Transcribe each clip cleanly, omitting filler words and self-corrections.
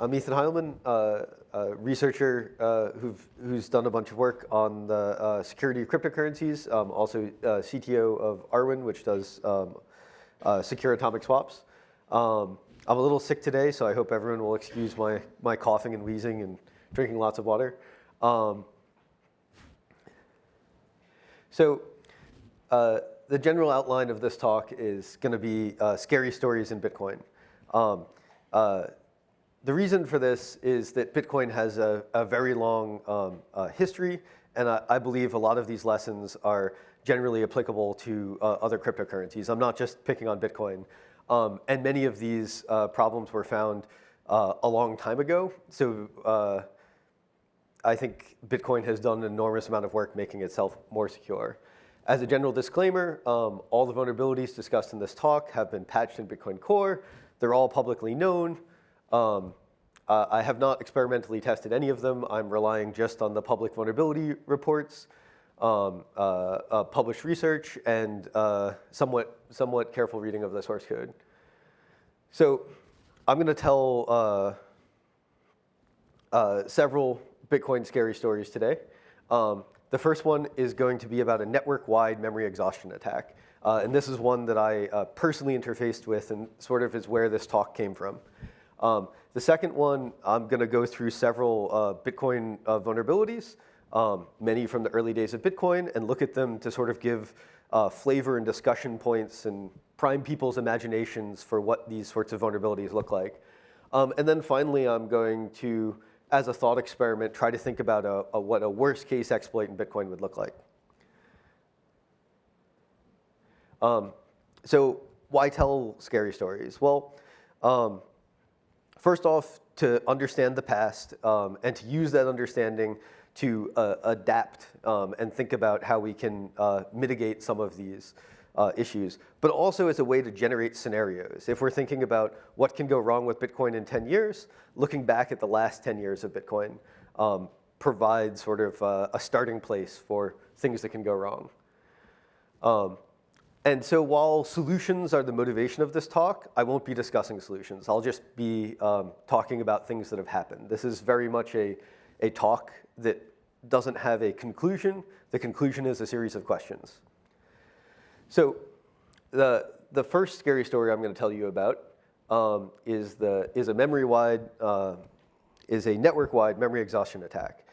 I'm Ethan Heilman, a researcher who's done a bunch of work on the security of cryptocurrencies, also CTO of Arbitrary, which does secure atomic swaps. I'm a little sick today, so I hope everyone will excuse my coughing and wheezing and drinking lots of water. So the general outline of this talk is going to be scary stories in Bitcoin. The reason for this is that Bitcoin has a very long history, and I believe a lot of these lessons are generally applicable to other cryptocurrencies. I'm not just picking on Bitcoin. And many of these problems were found a long time ago. So I think Bitcoin has done an enormous amount of work making itself more secure. As a general disclaimer, all the vulnerabilities discussed in this talk have been patched in Bitcoin Core. They're all publicly known. I have not experimentally tested any of them. I'm relying just on the public vulnerability reports, published research, and somewhat careful reading of the source code. So I'm going to tell several Bitcoin scary stories today. The first one is going to be about a network-wide memory exhaustion attack. And this is one that I personally interfaced with and sort of is where this talk came from. The second one, I'm going to go through several Bitcoin vulnerabilities, many from the early days of Bitcoin, and look at them to sort of give flavor and discussion points and prime people's imaginations for what these sorts of vulnerabilities look like. And then finally, I'm going to, as a thought experiment, try to think about what a worst case exploit in Bitcoin would look like. So why tell scary stories? Well, first off, to understand the past and to use that understanding to adapt and think about how we can mitigate some of these issues, but also as a way to generate scenarios. If we're thinking about what can go wrong with Bitcoin in 10 years, looking back at the last 10 years of Bitcoin provides sort of a starting place for things that can go wrong. And so while solutions are the motivation of this talk, I won't be discussing solutions. I'll just be talking about things that have happened. This is very much a talk that doesn't have a conclusion. The conclusion is a series of questions. So the first scary story I'm going to tell you about is a network-wide memory exhaustion attack.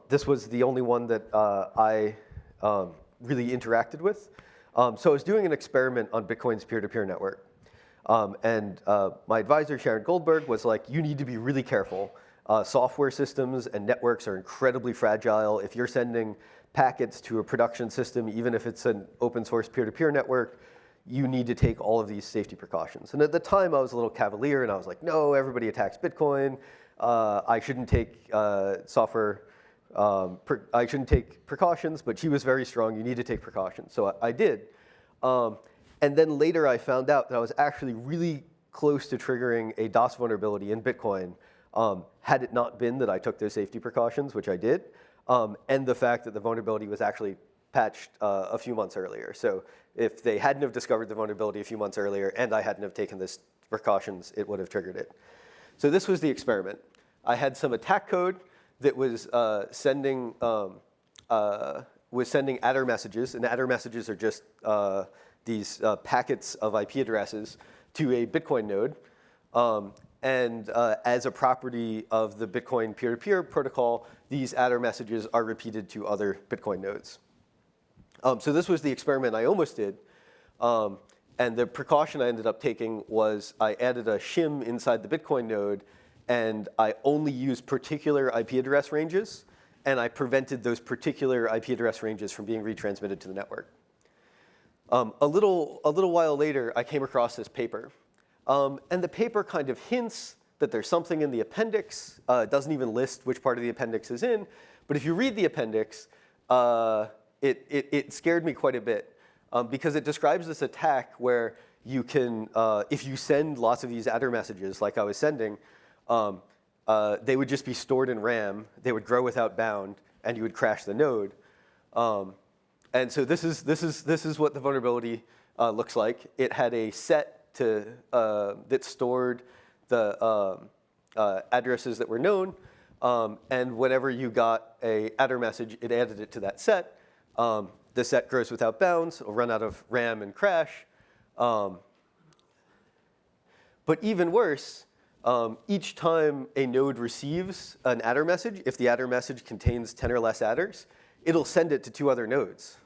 This was the only one that I really interacted with. So I was doing an experiment on Bitcoin's peer-to-peer network. And my advisor, Sharon Goldberg, was like, you need to be really careful. Software systems and networks are incredibly fragile. If you're sending packets to a production system, even if it's an open source peer-to-peer network, you need to take all of these safety precautions. And at the time, I was a little cavalier, and I was like, no, everybody attacks Bitcoin. I shouldn't take I shouldn't take precautions, but she was very strong. You need to take precautions. So I did. And then later I found out that I was actually really close to triggering a DOS vulnerability in Bitcoin had it not been that I took those safety precautions, which I did, and the fact that the vulnerability was actually patched a few months earlier. So if they hadn't have discovered the vulnerability a few months earlier and I hadn't have taken these precautions, it would have triggered it. So this was the experiment. I had some attack code that was sending adder messages, and adder messages are just these packets of IP addresses to a Bitcoin node. And as a property of the Bitcoin peer-to-peer protocol, these adder messages are repeated to other Bitcoin nodes. So this was the experiment I almost did. And the precaution I ended up taking was I added a shim inside the Bitcoin node, and I only used particular IP address ranges, and I prevented those particular IP address ranges from being retransmitted to the network. A little while later, I came across this paper. And the paper kind of hints that there's something in the appendix. It doesn't even list which part of the appendix is in. But if you read the appendix, it scared me quite a bit because it describes this attack where you can, if you send lots of these adder messages like I was sending, they would just be stored in RAM. They would grow without bound, and you would crash the node. And so this is what the vulnerability looks like. It had a set that stored the addresses that were known, and whenever you got a adder message, it added it to that set. The set grows without bounds, it'll run out of RAM and crash. But even worse, each time a node receives an adder message, if the adder message contains 10 or less adders, it'll send it to 2 other nodes.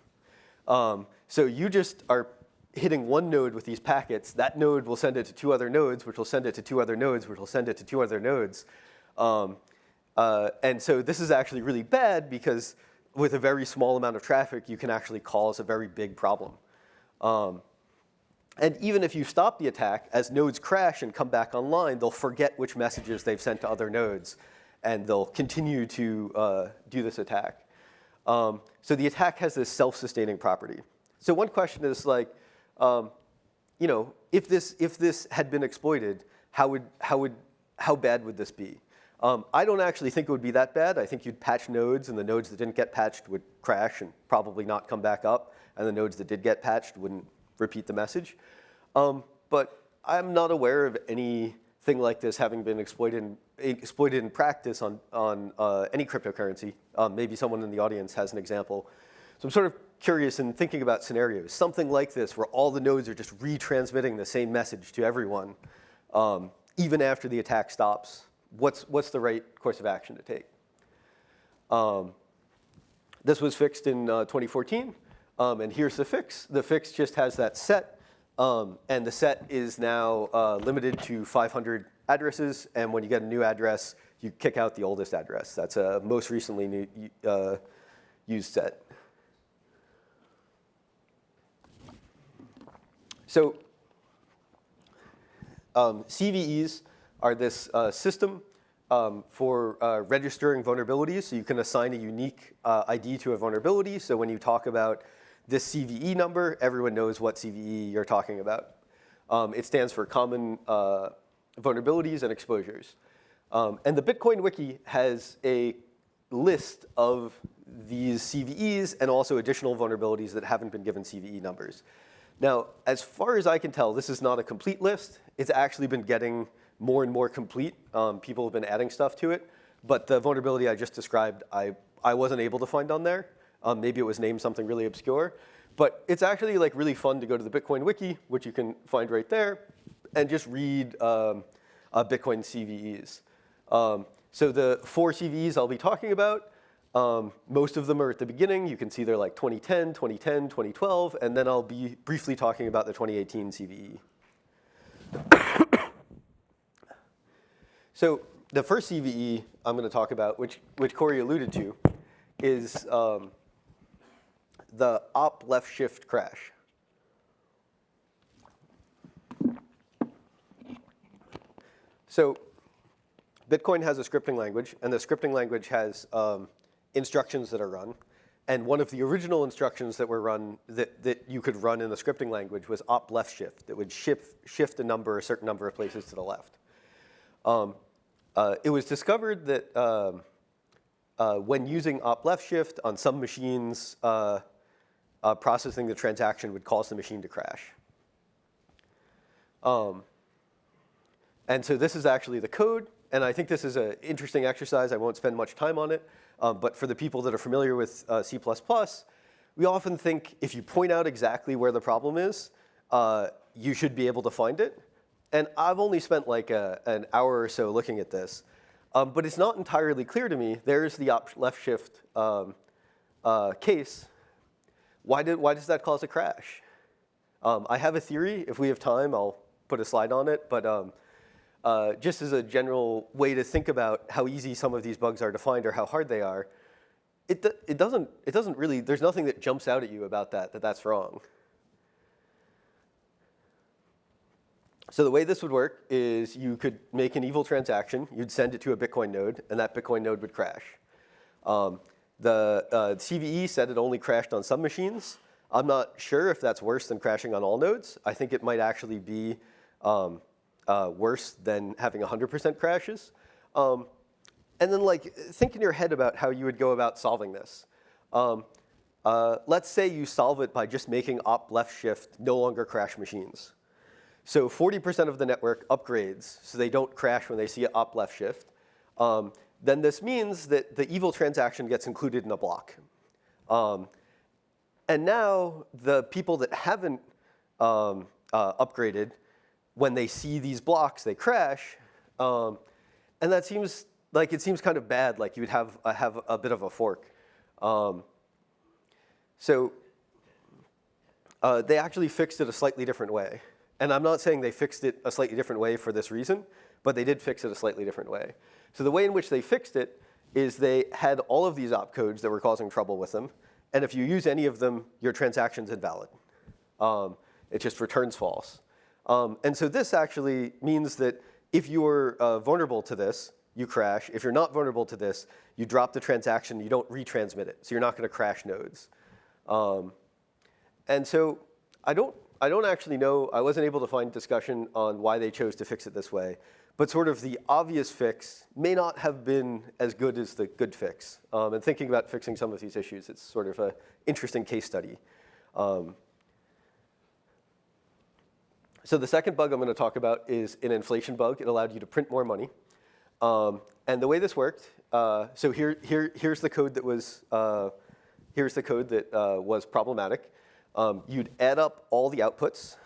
So you just are hitting one node with these packets. That node will send it to 2 other nodes, which will send it to 2 other nodes, which will send it to 2 other nodes. And so this is actually really bad because with a very small amount of traffic, you can actually cause a very big problem. And even if you stop the attack, as nodes crash and come back online, they'll forget which messages they've sent to other nodes, and they'll continue to do this attack. So the attack has this self-sustaining property. So one question is like, if this had been exploited, how bad would this be? I don't actually think it would be that bad. I think you'd patch nodes, and the nodes that didn't get patched would crash and probably not come back up, and the nodes that did get patched wouldn't repeat the message. But I'm not aware of anything like this having been exploited in practice on any cryptocurrency. Maybe someone in the audience has an example. So I'm sort of curious in thinking about scenarios. Something like this where all the nodes are just retransmitting the same message to everyone, even after the attack stops. What's the right course of action to take? This was fixed in 2014, and here's the fix. The fix just has that set, and the set is now limited to 500 addresses, and when you get a new address, you kick out the oldest address. That's a most recently used set. So CVEs are this system for registering vulnerabilities. So you can assign a unique ID to a vulnerability. So when you talk about this CVE number, everyone knows what CVE you're talking about. It stands for common vulnerabilities and exposures. And the Bitcoin wiki has a list of these CVEs and also additional vulnerabilities that haven't been given CVE numbers. Now, as far as I can tell, this is not a complete list. It's actually been getting more and more complete. People have been adding stuff to it. But the vulnerability I just described, I wasn't able to find on there. Maybe it was named something really obscure. But it's actually like really fun to go to the Bitcoin wiki, which you can find right there, and just read Bitcoin CVEs. So the 4 CVEs I'll be talking about, most of them are at the beginning. You can see they're like 2010, 2010, 2012, and then I'll be briefly talking about the 2018 CVE. So the first CVE I'm going to talk about, which Corey alluded to, is the Opleftshift crash. So Bitcoin has a scripting language, and the scripting language has instructions that are run. And one of the original instructions that were run that you could run in the scripting language was Opleftshift. That would shift a certain number of places to the left. It was discovered that when using Opleftshift on some machines, processing the transaction would cause the machine to crash. And so this is actually the code. And I think this is an interesting exercise. I won't spend much time on it. But for the people that are familiar with C++, we often think if you point out exactly where the problem is, you should be able to find it. And I've only spent like an hour or so looking at this. But it's not entirely clear to me. There's the Opleftshift case. Why does that cause a crash? I have a theory. If we have time, I'll put a slide on it. But just as a general way to think about how easy some of these bugs are to find or how hard they are, it doesn't really, there's nothing that jumps out at you about that's wrong. So the way this would work is you could make an evil transaction. You'd send it to a Bitcoin node, and that Bitcoin node would crash. The CVE said it only crashed on some machines. I'm not sure if that's worse than crashing on all nodes. I think it might actually be worse than having 100% crashes. And then think in your head about how you would go about solving this. Let's say you solve it by just making Opleftshift no longer crash machines. So 40% of the network upgrades so they don't crash when they see an Opleftshift. Then this means that the evil transaction gets included in a block. And now the people that haven't upgraded, when they see these blocks, they crash. And that seems like it seems kind of bad, like you'd have a bit of a fork. So they actually fixed it a slightly different way. And I'm not saying they fixed it a slightly different way for this reason, but they did fix it a slightly different way. So the way in which they fixed it is they had all of these opcodes that were causing trouble with them. And if you use any of them, your transaction's invalid. It just returns false. And so this actually means that if you're vulnerable to this, you crash. If you're not vulnerable to this, you drop the transaction, you don't retransmit it. So you're not going to crash nodes. And so I don't actually know. I wasn't able to find discussion on why they chose to fix it this way. But sort of the obvious fix may not have been as good as the good fix. And thinking about fixing some of these issues, it's sort of an interesting case study. So the second bug I'm going to talk about is an inflation bug. It allowed you to print more money. And the way this worked, so here's the code that was problematic. You'd add up all the outputs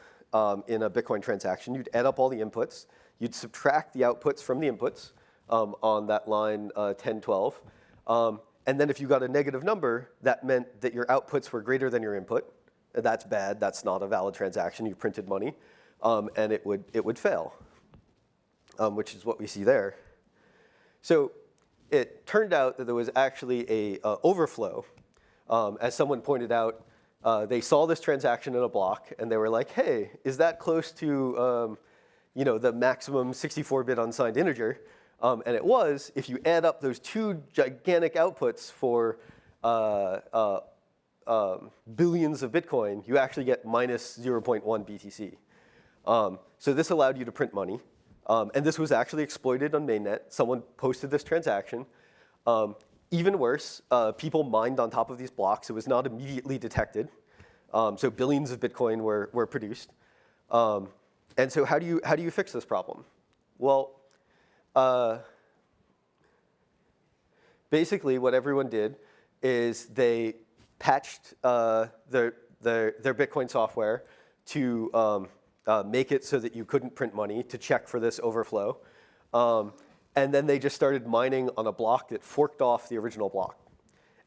in a Bitcoin transaction. You'd add up all the inputs. You'd subtract the outputs from the inputs on that line 10, 12. And then if you got a negative number, that meant that your outputs were greater than your input. That's bad. That's not a valid transaction. You printed money. And it would fail, which is what we see there. So it turned out that there was actually a overflow. As someone pointed out, they saw this transaction in a block, and they were like, hey, is that close to the maximum 64-bit unsigned integer? And it was. If you add up those two gigantic outputs for billions of Bitcoin, you actually get minus 0.1 BTC. So this allowed you to print money. And this was actually exploited on mainnet. Someone posted this transaction. Even worse, people mined on top of these blocks. It was not immediately detected. So billions of Bitcoin were produced. And so how do you fix this problem? Well, basically what everyone did is they patched their Bitcoin software to make it so that you couldn't print money, to check for this overflow. And then they just started mining on a block that forked off the original block.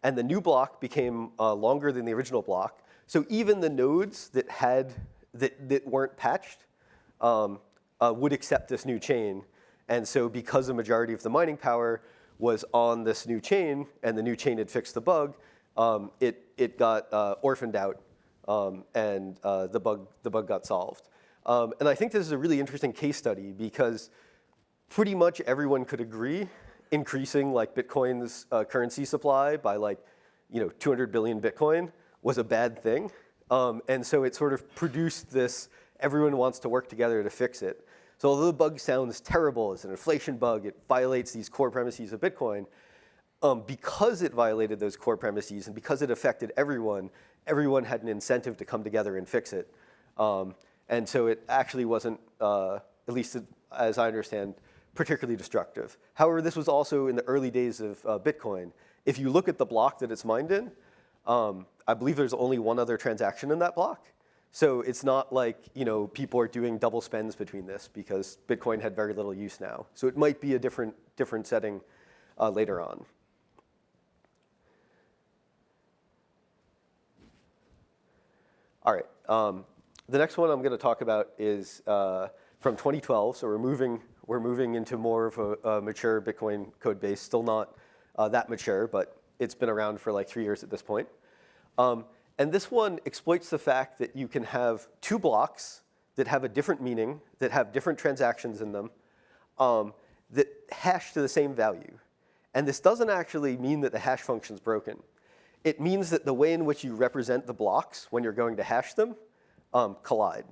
And the new block became longer than the original block. So even the nodes that weren't patched would accept this new chain. And so because the majority of the mining power was on this new chain, and the new chain had fixed the bug, it got orphaned out, and the bug got solved. And I think this is a really interesting case study because pretty much everyone could agree increasing like Bitcoin's currency supply by 200 billion Bitcoin was a bad thing. And so it sort of produced this, everyone wants to work together to fix it. So although the bug sounds terrible, it's an inflation bug, it violates these core premises of Bitcoin, because it violated those core premises and because it affected everyone had an incentive to come together and fix it. And so it actually wasn't, at least as I understand, particularly destructive. However, this was also in the early days of Bitcoin. If you look at the block that it's mined in, I believe there's only one other transaction in that block. So it's not like people are doing double spends between this because Bitcoin had very little use now. So it might be a different setting later on. All right. The next one I'm going to talk about is from 2012. So we're moving into more of a mature Bitcoin code base. Still not that mature, but it's been around for like 3 years at this point. And this one exploits the fact that you can have two blocks that have a different meaning, that have different transactions in them, that hash to the same value. And this doesn't actually mean that the hash function's broken. It means that the way in which you represent the blocks when you're going to hash them collide.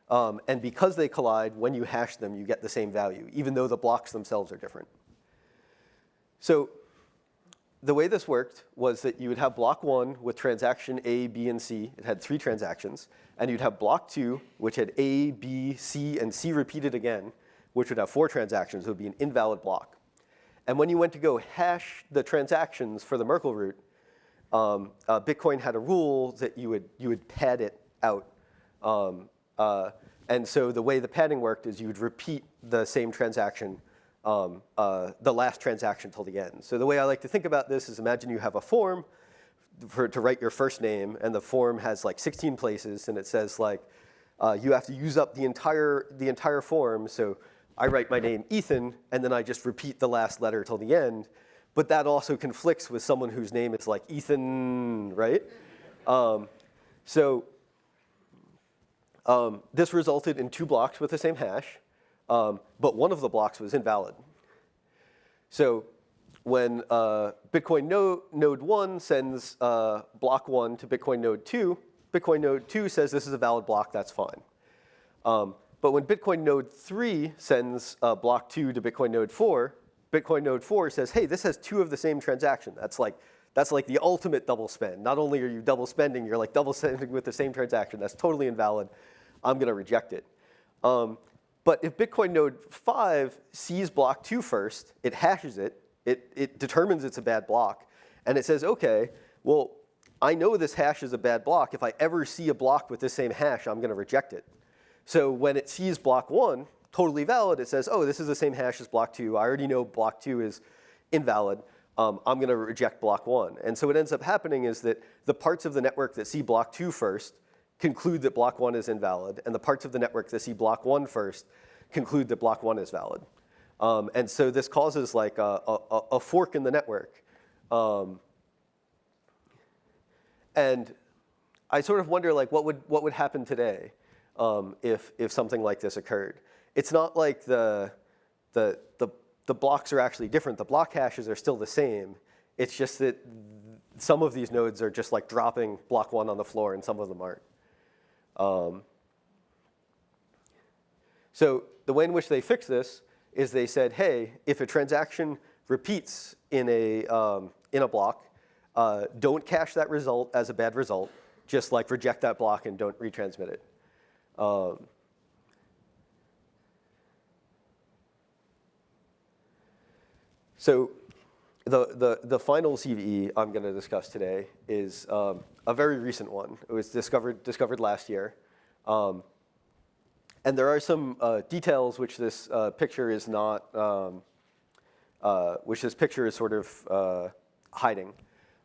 And because they collide, when you hash them, you get the same value, even though the blocks themselves are different. So the way this worked was that you would have block 1 with transaction A, B, and C. It had 3 transactions. And you'd have block 2, which had A, B, C, and C repeated again, which would have 4 transactions. It would be an invalid block. And when you went to go hash the transactions for the Merkle root, Bitcoin had a rule that you would pad it out. And so the way the padding worked is you would repeat the same transaction, the last transaction till the end. So the way I like to think about this is imagine you have a form to write your first name, and the form has like 16 places, and it says like you have to use up the entire form. So I write my name Ethan, and then I just repeat the last letter till the end. But that also conflicts with someone whose name is like Ethan, right? This resulted in 2 blocks with the same hash, but one of the blocks was invalid. So when Bitcoin node 1 sends block 1 to Bitcoin node 2 says this is a valid block, that's fine. But when Bitcoin node 3 sends block 2 to Bitcoin node 4 says, hey, this has 2 of the same transaction. That's like the ultimate double spend. Not only are you double spending, you're like double spending with the same transaction. That's totally invalid. I'm going to reject it. But if Bitcoin node 5 sees block 2 first, it hashes it. It determines it's a bad block. And it says, OK, well, I know this hash is a bad block. If I ever see a block with the same hash, I'm going to reject it. So when it sees block 1, totally valid, it says, oh, this is the same hash as block 2. I already know block 2 is invalid. I'm going to reject block 1. And so what ends up happening is that the parts of the network that see block 2 first conclude that block 1 is invalid. And the parts of the network that see block 1 first conclude that block 1 is valid. And so this causes like a fork in the network. And I sort of wonder like what would happen today if something like this occurred. It's not like the blocks are actually different. The block hashes are still the same. It's just that some of these nodes are just like dropping block 1 on the floor, and some of them aren't. So the way in which they fix this is they said, hey, if a transaction repeats in a block, don't cache that result as a bad result. Just like reject that block and don't retransmit it. So the final CVE I'm going to discuss today is a very recent one. It was discovered last year. And there are some details which this picture is not, which this picture is sort of hiding.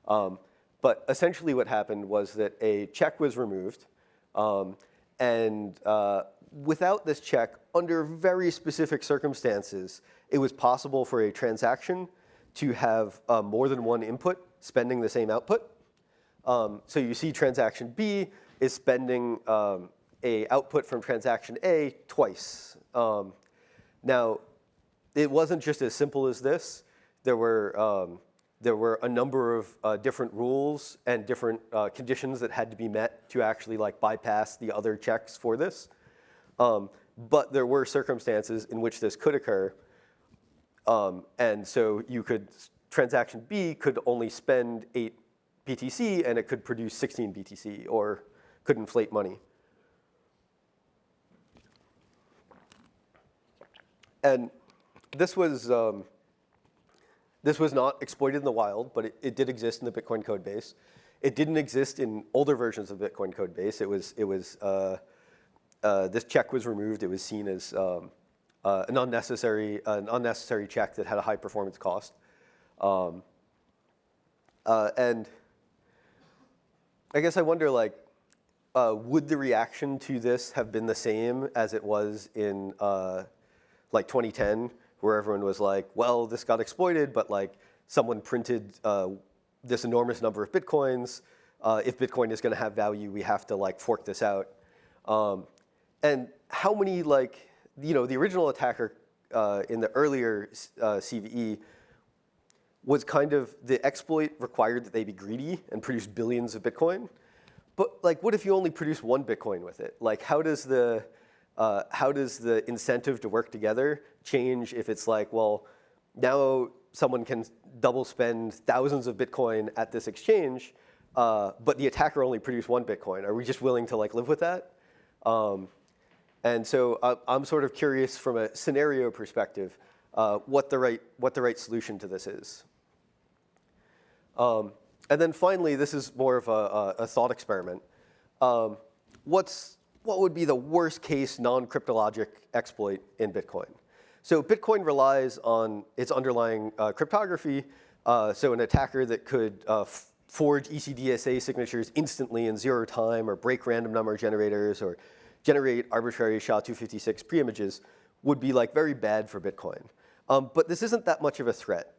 But essentially what happened was that a check was removed. And without this check, under very specific circumstances, it was possible for a transaction to have more than one input spending the same output. So you see transaction B is spending a output from transaction A twice. Now, it wasn't just as simple as this. There were a number of different rules and different conditions that had to be met to actually like bypass the other checks for this. But there were circumstances in which this could occur. And so transaction B could only spend 8 BTC, and it could produce 16 BTC, or could inflate money. And this was not exploited in the wild, but it did exist in the Bitcoin code base. It didn't exist in older versions of the Bitcoin code base. This check was removed. It was seen as an unnecessary check that had a high performance cost. And I guess I wonder, like, would the reaction to this have been the same as it was in like 2010, where everyone was like, well, this got exploited, but like someone printed this enormous number of Bitcoins. If Bitcoin is going to have value, we have to like fork this out. And how many, like, the original attacker in the earlier CVE was kind of, the exploit required that they be greedy and produce billions of Bitcoin. But like, what if you only produce 1 Bitcoin with it? Like, how does the incentive to work together change if it's like, well, now someone can double spend thousands of Bitcoin at this exchange, but the attacker only produced 1 Bitcoin. Are we just willing to live with that? And so I'm sort of curious from a scenario perspective what the right solution to this is. And then finally, this is more of a thought experiment. What would be the worst case non-cryptologic exploit in Bitcoin? So Bitcoin relies on its underlying cryptography. So an attacker that could forge ECDSA signatures instantly in 0 time, or break random number generators, or generate arbitrary SHA-256 preimages would be very bad for Bitcoin. But this isn't that much of a threat.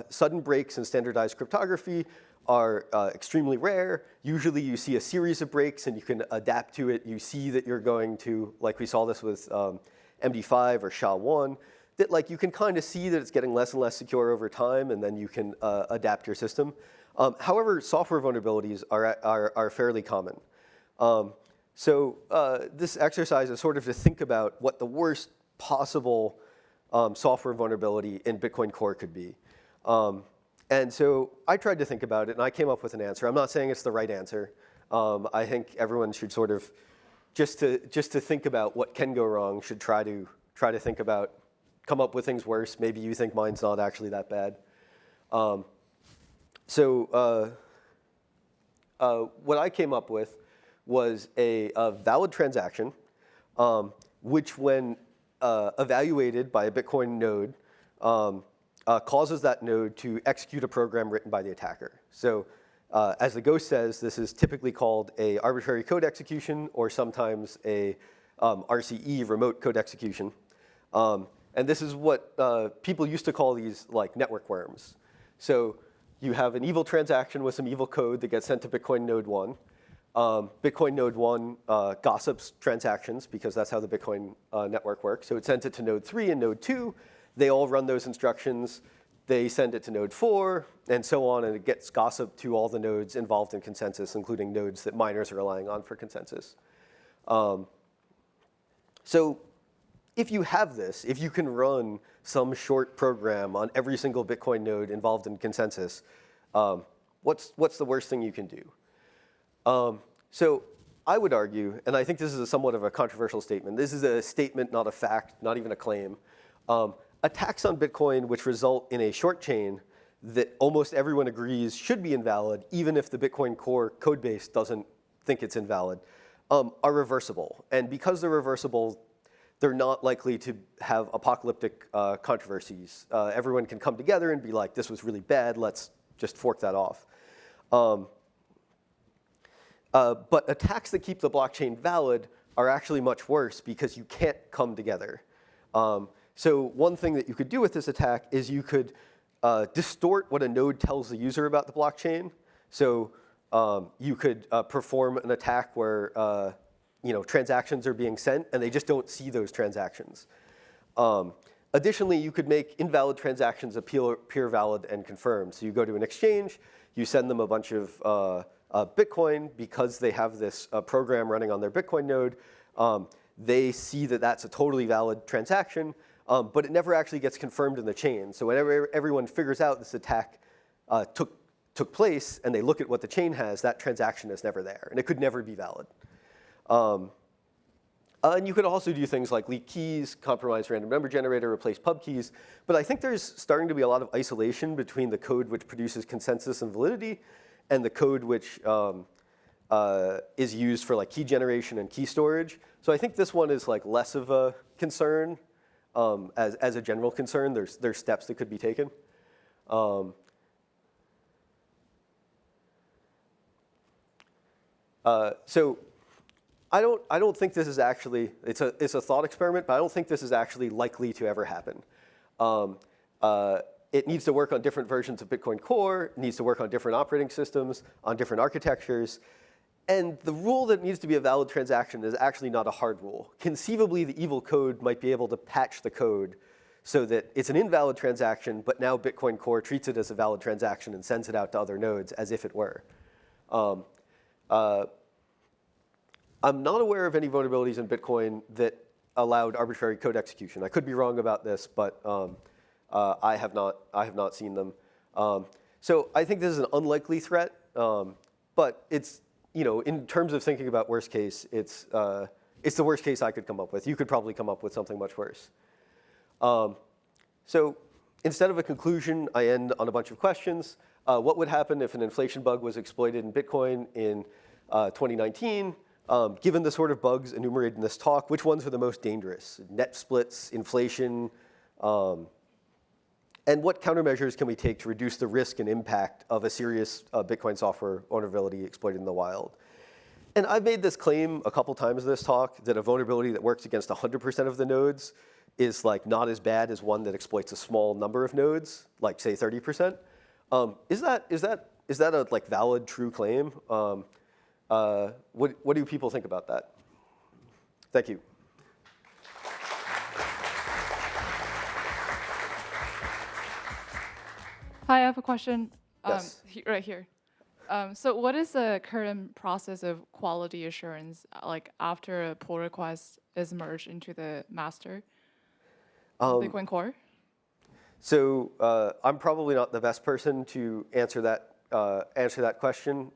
Sudden breaks in standardized cryptography are extremely rare. Usually you see a series of breaks and you can adapt to it. You see that you're going to, like we saw this with MD5 or SHA-1, that you can kind of see that it's getting less and less secure over time, and then you can adapt your system. However, software vulnerabilities are fairly common. So this exercise is sort of to think about what the worst possible software vulnerability in Bitcoin Core could be. And so I tried to think about it, and I came up with an answer. I'm not saying it's the right answer. I think everyone should sort of, just to think about what can go wrong, should try to think about, come up with things worse. Maybe you think mine's not actually that bad. So what I came up with was a valid transaction, which when evaluated by a Bitcoin node, causes that node to execute a program written by the attacker. So as the ghost says, this is typically called a arbitrary code execution, or sometimes a RCE, remote code execution. And this is what people used to call these network worms. So you have an evil transaction with some evil code that gets sent to Bitcoin node 1. Bitcoin node 1 gossips transactions, because that's how the Bitcoin network works. So it sends it to node 3 and node 2. They all run those instructions. They send it to node 4, and so on, and it gets gossiped to all the nodes involved in consensus, including nodes that miners are relying on for consensus. So if you have this, if you can run some short program on every single Bitcoin node involved in consensus, what's the worst thing you can do? So I would argue, and I think this is somewhat of a controversial statement. This is a statement, not a fact, not even a claim. Attacks on Bitcoin which result in a short chain that almost everyone agrees should be invalid, even if the Bitcoin Core code base doesn't think it's invalid, are reversible. And because they're reversible, they're not likely to have apocalyptic controversies. Everyone can come together and be like, this was really bad, let's just fork that off. But attacks that keep the blockchain valid are actually much worse, because you can't come together. So one thing that you could do with this attack is you could distort what a node tells the user about the blockchain. So you could perform an attack where transactions are being sent, and they just don't see those transactions. Additionally, you could make invalid transactions appear valid and confirmed. So you go to an exchange, you send them a bunch of Bitcoin because they have this program running on their Bitcoin node. They see that that's a totally valid transaction, but it never actually gets confirmed in the chain. So whenever everyone figures out this attack took place, and they look at what the chain has, that transaction is never there, and it could never be valid. And you could also do things like leak keys, compromise random number generator, replace pub keys. But I think there's starting to be a lot of isolation between the code which produces consensus and validity and the code which is used for key generation and key storage. So I think this one is less of a concern as a general concern. There's steps that could be taken. So I don't think this is actually, it's a thought experiment, but I don't think this is actually likely to ever happen. It needs to work on different versions of Bitcoin Core. It needs to work on different operating systems, on different architectures. And the rule that needs to be a valid transaction is actually not a hard rule. Conceivably, the evil code might be able to patch the code so that it's an invalid transaction, but now Bitcoin Core treats it as a valid transaction and sends it out to other nodes as if it were. I'm not aware of any vulnerabilities in Bitcoin that allowed arbitrary code execution. I could be wrong about this, but I have not seen them. So I think this is an unlikely threat, but it's, in terms of thinking about worst case, it's the worst case I could come up with. You could probably come up with something much worse. So instead of a conclusion, I end on a bunch of questions. What would happen if an inflation bug was exploited in Bitcoin in 2019? Given the sort of bugs enumerated in this talk, which ones are the most dangerous? Net splits, inflation, and what countermeasures can we take to reduce the risk and impact of a serious Bitcoin software vulnerability exploited in the wild? And I've made this claim a couple times in this talk that a vulnerability that works against 100% of the nodes is like not as bad as one that exploits a small number of nodes, like say 30%. Is that a like valid, true claim? What do people think about that? Thank you. Hi, I have a question. Yes. Right here. So what is the current process of quality assurance, like after a pull request is merged into the master Bitcoin core? So I'm probably not the best person to answer that question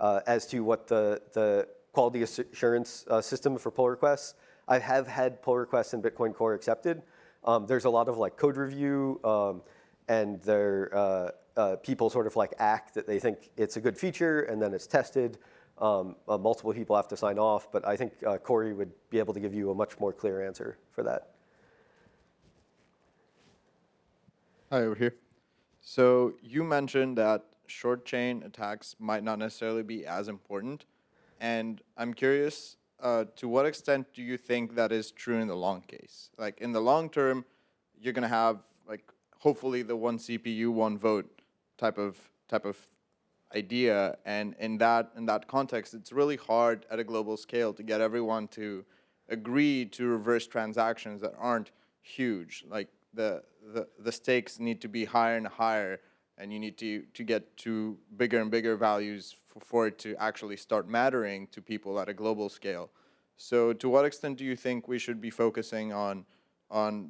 as to what the quality assurance system for pull requests. I have had pull requests in Bitcoin Core accepted. There's a lot of like code review, and people sort of like act that they think it's a good feature, and then it's tested. Multiple people have to sign off, but I think Corey would be able to give you a much more clear answer for that. Hi, over here. So you mentioned that short chain attacks might not necessarily be as important. And I'm curious, to what extent do you think that is true in the long case? Like in the long term, you're going to have like hopefully the one CPU, one vote type of idea. And in that context, it's really hard at a global scale to get everyone to agree to reverse transactions that aren't huge. Like the stakes need to be higher and higher, and you need to get to bigger and bigger values for it to actually start mattering to people at a global scale. So to what extent do you think we should be focusing on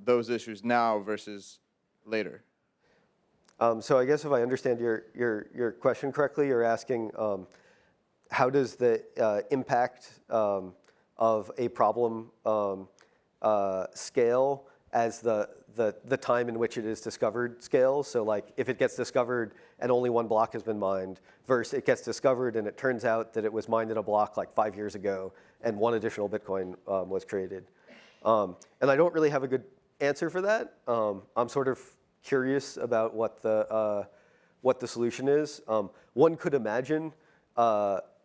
those issues now versus later? So I guess if I understand your question correctly, you're asking how does the impact of a problem scale as the time in which it is discovered scales. So like if it gets discovered and only one block has been mined versus it gets discovered and it turns out that it was mined in a block like 5 years ago and one additional Bitcoin was created. And I don't really have a good answer for that. I'm sort of curious about what the solution is. One could imagine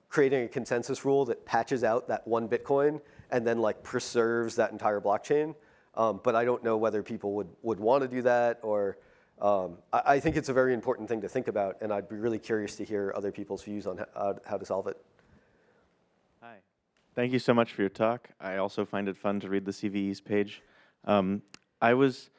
creating a consensus rule that patches out that one Bitcoin and then like preserves that entire blockchain. But I don't know whether people would want to do that, or I think it's a very important thing to think about, and I'd be really curious to hear other people's views on how to solve it. Hi. Thank you so much for your talk. I also find it fun to read the CVEs page. I was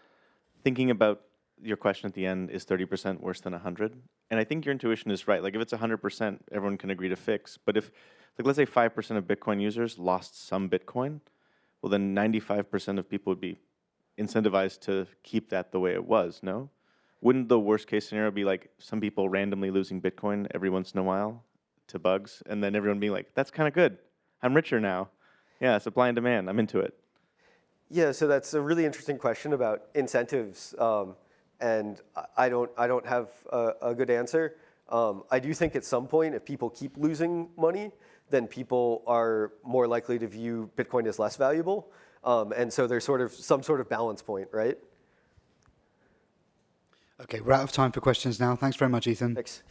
thinking about your question at the end, is 30% worse than 100? And I think your intuition is right. Like if it's 100%, everyone can agree to fix. But if, like let's say 5% of Bitcoin users lost some Bitcoin, well then 95% of people would be incentivized to keep that the way it was, no? Wouldn't the worst case scenario be like some people randomly losing Bitcoin every once in a while to bugs, and then everyone being like, that's kind of good. I'm richer now. Yeah, supply and demand, I'm into it. Yeah, so that's a really interesting question about incentives, and I don't have a good answer. I do think at some point, if people keep losing money, then people are more likely to view Bitcoin as less valuable. And so there's sort of some sort of balance point, right? Okay, we're out of time for questions now. Thanks very much, Ethan. Thanks.